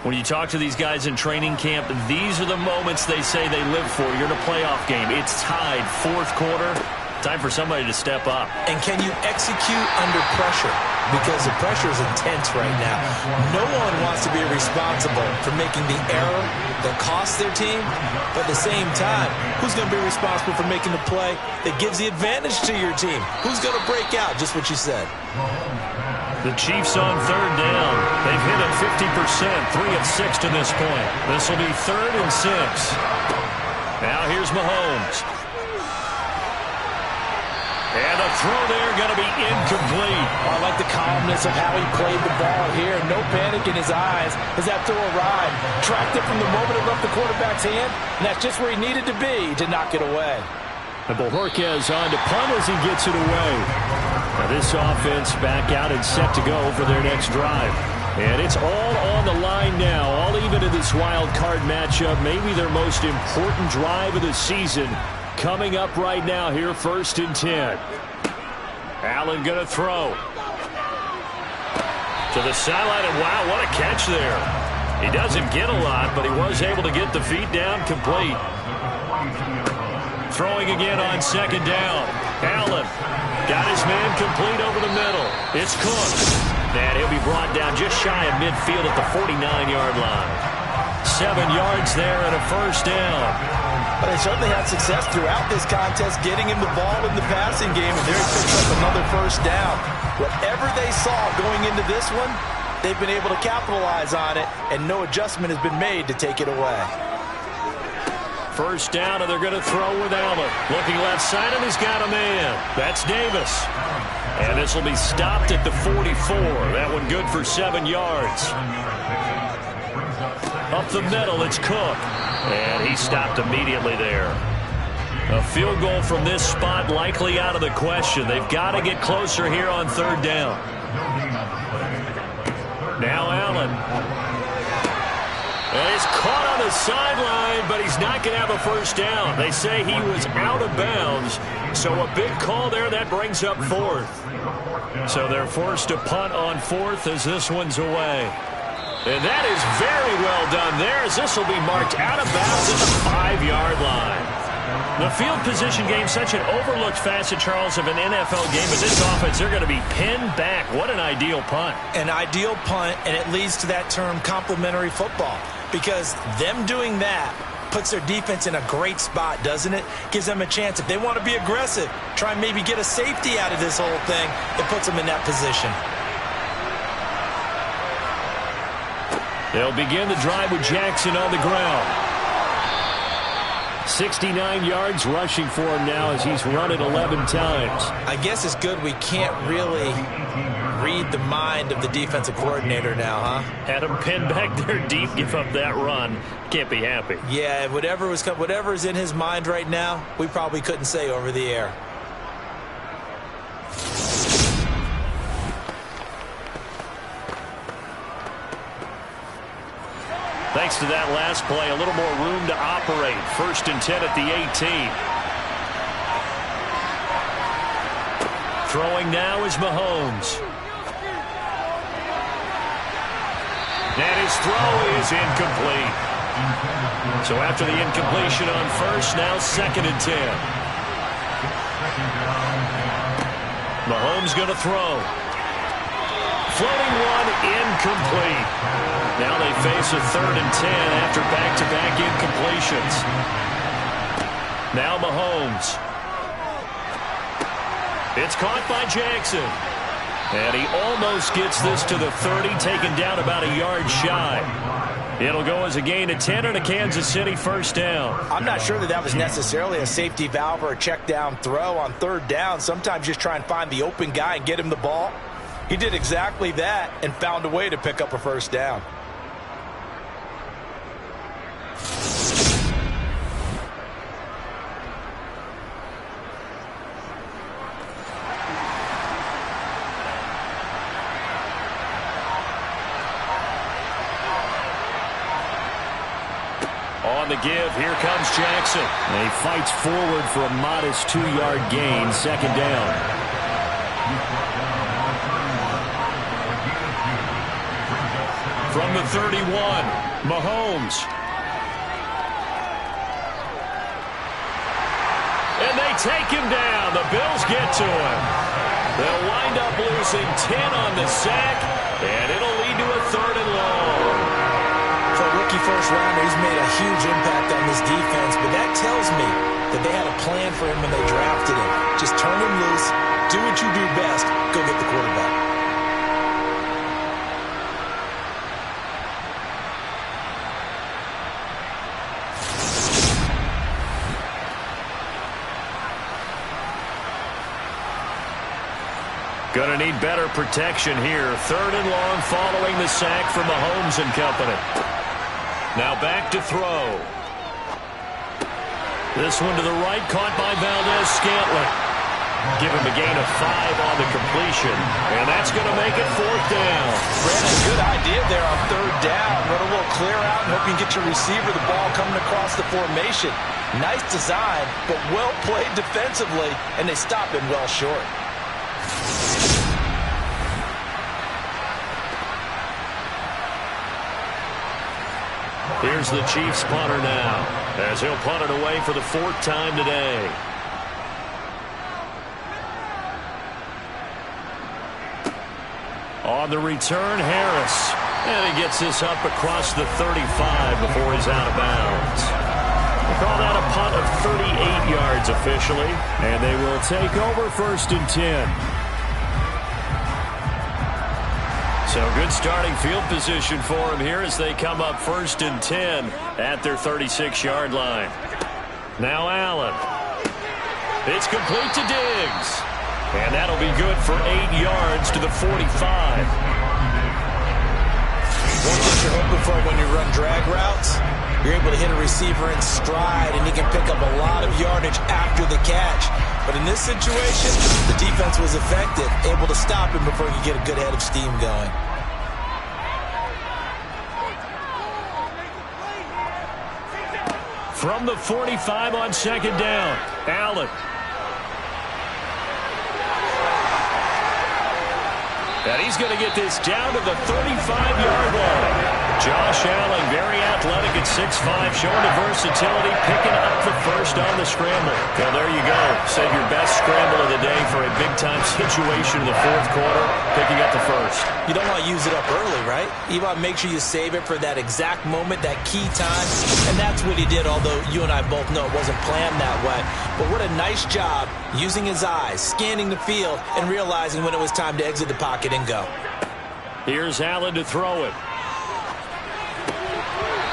When you talk to these guys in training camp, these are the moments they say they live for. You're in a playoff game. It's tied, fourth quarter. Time for somebody to step up. And can you execute under pressure? Because the pressure is intense right now. No one wants to be responsible for making the error that costs their team. But at the same time, who's going to be responsible for making the play that gives the advantage to your team? Who's going to break out? Just what you said. The Chiefs on third down. They've hit it 50%, 3 of 6 to this point. This will be 3rd and 6. Now here's Mahomes. And a throw there going to be incomplete. I like the calmness of how he played the ball here. No panic in his eyes as that throw arrived. Tracked it from the moment it left the quarterback's hand, and that's just where he needed to be to knock it away. And Bojorquez on to punt as he gets it away. Now this offense back out and set to go for their next drive. And it's all on the line now, all even in this wild card matchup. Maybe their most important drive of the season coming up right now here, 1st and 10. Allen going to throw. To the sideline, and wow, what a catch there. He doesn't get a lot, but he was able to get the feet down complete. Throwing again on 2nd down. Allen got his man complete over the middle. It's Cook. And he'll be brought down just shy of midfield at the 49-yard line. 7 yards there and a 1st down. But they certainly had success throughout this contest getting him the ball in the passing game, and there he picks up another 1st down. Whatever they saw going into this one, they've been able to capitalize on it, and no adjustment has been made to take it away. 1st down, and they're going to throw with Allen. Looking left side, and he's got a man. That's Davis. And this will be stopped at the 44. That one good for 7 yards. Up the middle, it's Cook. And he stopped immediately there. A field goal from this spot likely out of the question. They've got to get closer here on 3rd down. Now Allen. And he's caught on the sideline, but he's not going to have a 1st down. They say he was out of bounds. So a big call there, that brings up 4th. So they're forced to punt on 4th as this one's away. And that is very well done there, as this will be marked out of bounds at the 5-yard line. The field position game, such an overlooked facet, Charles, of an NFL game, but this offense, they're going to be pinned back. What an ideal punt. An ideal punt, and it leads to that term complementary football, because them doing that puts their defense in a great spot, doesn't it? Gives them a chance. If they want to be aggressive, try and maybe get a safety out of this whole thing, it puts them in that position. They'll begin the drive with Jackson on the ground. 69 yards rushing for him now as he's run it 11 times. I guess it's good we can't really read the mind of the defensive coordinator now, huh? Had him pinned back there deep, give up that run. Can't be happy. Yeah, whatever is in his mind right now, we probably couldn't say over the air. Thanks to that last play, a little more room to operate. 1st and 10 at the 18. Throwing now is Mahomes. And his throw is incomplete. So after the incompletion on 1st, now 2nd and 10. Mahomes going to throw. Floating one, incomplete. Now they face a 3rd and 10 after back-to-back incompletions. Now Mahomes. It's caught by Jackson. And he almost gets this to the 30, taken down about a yard shy. It'll go as a gain of 10 and a Kansas City 1st down. I'm not sure that was necessarily a safety valve or a check down throw on 3rd down. Sometimes just try and find the open guy and get him the ball. He did exactly that and found a way to pick up a 1st down. On the give, here comes Jackson. And he fights forward for a modest 2-yard gain, second down. From the 31, Mahomes. And they take him down. The Bills get to him. They'll wind up losing 10 on the sack, and it'll lead to a 3rd and long. For a rookie first-rounder, he's made a huge impact on this defense, but that tells me that they had a plan for him when they drafted him. Just turn him loose, do what you do best, go get the quarterback. Going to need better protection here. 3rd and long following the sack from Mahomes and company. Now back to throw. This one to the right, caught by Valdez-Scantling. Give him a gain of 5 on the completion, and that's going to make it 4th down. Brandon, good idea there on 3rd down. Run a little clear out and hope you can get your receiver the ball coming across the formation. Nice design, but well played defensively, and they stop him well short. Here's the Chiefs punter now, as he'll punt it away for the 4th time today. On the return, Harris. And he gets this up across the 35 before he's out of bounds. We'll call that a punt of 38 yards officially. And they will take over 1st and 10. So good starting field position for him here as they come up 1st and 10 at their 36-yard line. Now Allen. It's complete to Diggs. And that'll be good for 8 yards to the 45. One thing you're hoping for when you run drag routes, you're able to hit a receiver in stride, and he can pick up a lot of yardage after the catch. But in this situation, the defense was effective, able to stop him before he could get a good head of steam going. From the 45 on 2nd down, Allen. And he's going to get this down to the 35-yard line. Josh Allen, very athletic at 6'5", showing the versatility, picking up the 1st on the scramble. Well, there you go. Save your best scramble of the day for a big-time situation in the 4th quarter, picking up the 1st. You don't want to use it up early, right? You want to make sure you save it for that exact moment, that key time, and that's what he did, although you and I both know it wasn't planned that way. But what a nice job using his eyes, scanning the field, and realizing when it was time to exit the pocket and go. Here's Allen to throw it.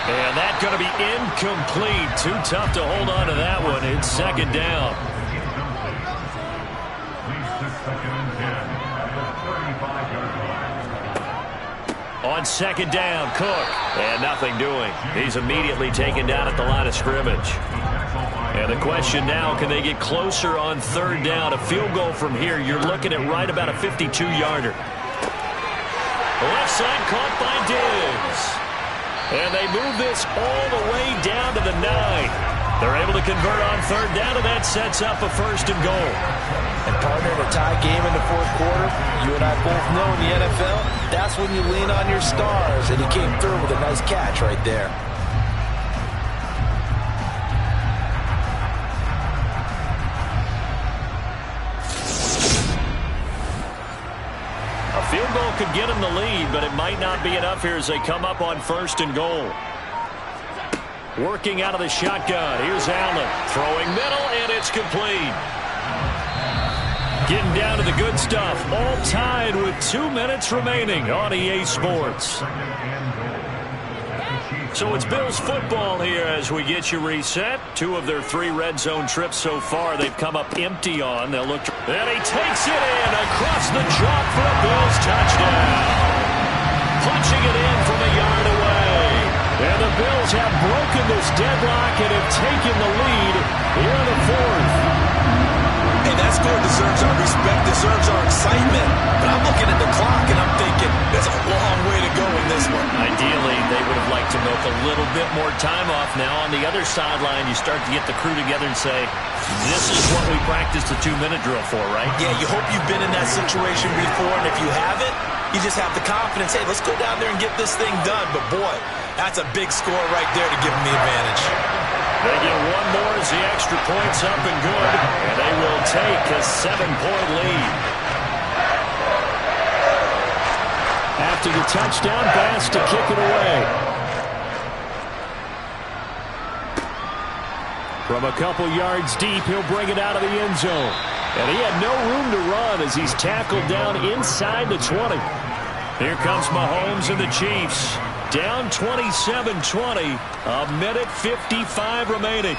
And that's going to be incomplete. Too tough to hold on to that one. It's 2nd down. On 2nd down, Cook. And nothing doing. He's immediately taken down at the line of scrimmage. And the question now, can they get closer on 3rd down? A field goal from here, you're looking at right about a 52-yarder. Left side caught by Diggs. And they move this all the way down to the 9. They're able to convert on 3rd down, and that sets up a 1st and goal. And partner, in a tie game in the 4th quarter, you and I both know in the NFL, that's when you lean on your stars, and he came through with a nice catch right there. Field goal could get him the lead, but it might not be enough here as they come up on 1st and goal. Working out of the shotgun. Here's Allen. Throwing middle, and it's complete. Getting down to the good stuff. All tied with 2 minutes remaining on EA Sports. So it's Bills football here as we get you reset. 2 of their 3 red zone trips so far they've come up empty on. They'll look. And he takes it in across the chalk for a Bills touchdown. Punching it in from a yard away. And the Bills have broken this deadlock and have taken the lead here in the 4th. Hey, that's score deserves our respect, deserves our excitement. But I'm looking at the clock, and I'm thinking there's a long way to go in this one. Ideally, they would have liked to milk a little bit more time off. Now, on the other sideline, you start to get the crew together and say, this is what we practiced the 2-minute drill for, right? Yeah, you hope you've been in that situation before, and if you haven't, you just have the confidence, hey, let's go down there and get this thing done. But, boy, that's a big score right there to give them the advantage. They get one more as the extra point's up and good, and they will take a 7-point lead. After the touchdown pass to kick it away. From a couple yards deep, he'll bring it out of the end zone. And he had no room to run as he's tackled down inside the 20. Here comes Mahomes and the Chiefs. Down 27-20, a minute 55 remaining.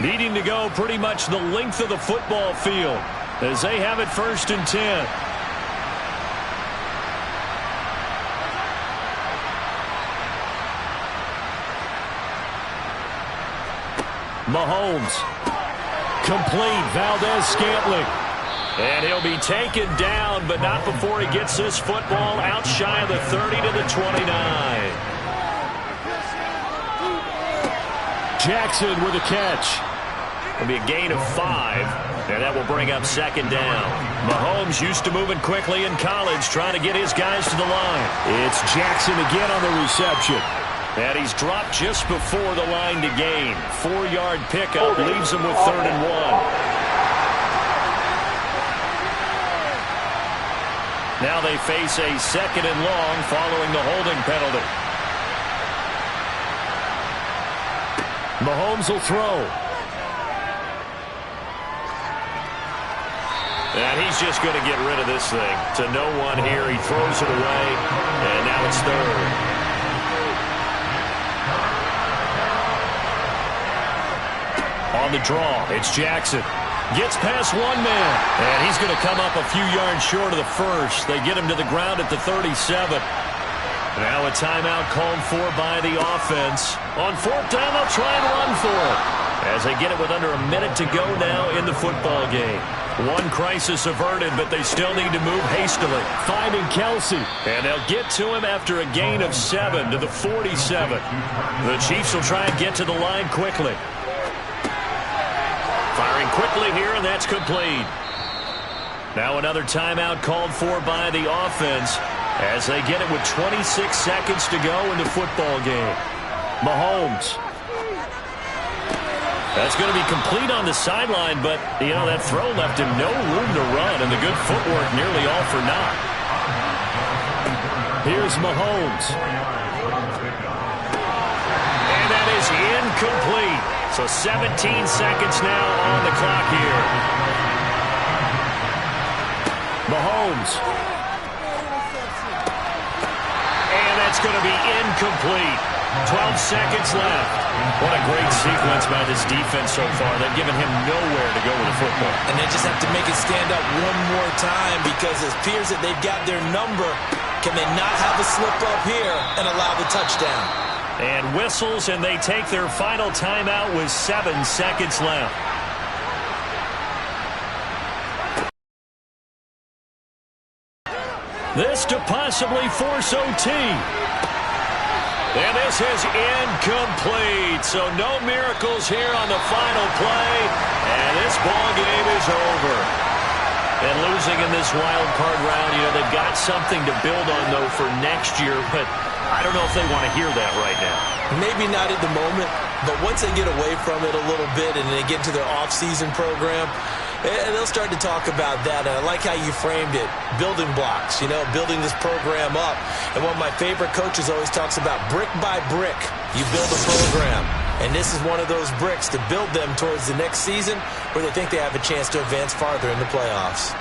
Needing to go pretty much the length of the football field as they have it 1st and 10. Mahomes. Complete. Valdez-Scantling. And he'll be taken down, but not before he gets this football out shy of the 30 to the 29. Jackson with a catch. It'll be a gain of 5, and that will bring up 2nd down. Mahomes used to moving quickly in college, trying to get his guys to the line. It's Jackson again on the reception. And he's dropped just before the line to gain. 4-yard pickup leaves him with 3rd and 1. Now they face a 2nd and long following the holding penalty. Mahomes will throw. And he's just going to get rid of this thing. To no one here. He throws it away. And now it's 3rd. On the draw, it's Jackson. Gets past one man, and he's going to come up a few yards short of the first. They get him to the ground at the 37. Now a timeout called for by the offense. On 4th down, they'll try and run for it as they get it with under a minute to go now in the football game. One crisis averted, but they still need to move hastily. Finding Kelsey, and they'll get to him after a gain of 7 to the 47. The Chiefs will try and get to the line quickly. Firing quickly here, and that's complete. Now another timeout called for by the offense as they get it with 26 seconds to go in the football game. Mahomes. That's going to be complete on the sideline, but, you know, that throw left him no room to run, and the good footwork nearly all for naught. Here's Mahomes. And that is incomplete. So 17 seconds now on the clock here. Mahomes. And that's going to be incomplete. 12 seconds left. What a great sequence by this defense so far. They've given him nowhere to go with the football. And they just have to make it stand up one more time because it appears that they've got their number. Can they not have a slip up here and allow the touchdown? And whistles, and they take their final timeout with 7 seconds left. This to possibly force OT. And this is incomplete. So no miracles here on the final play. And this ball game is over. And losing in this wild card round, you know, they've got something to build on, though, for next year. But I don't know if they want to hear that right now. Maybe not at the moment, but once they get away from it a little bit and they get into their off-season program, and they'll start to talk about that. And I like how you framed it, building blocks, you know, building this program up. And one of my favorite coaches always talks about brick by brick, you build a program. And this is one of those bricks to build them towards the next season where they think they have a chance to advance farther in the playoffs.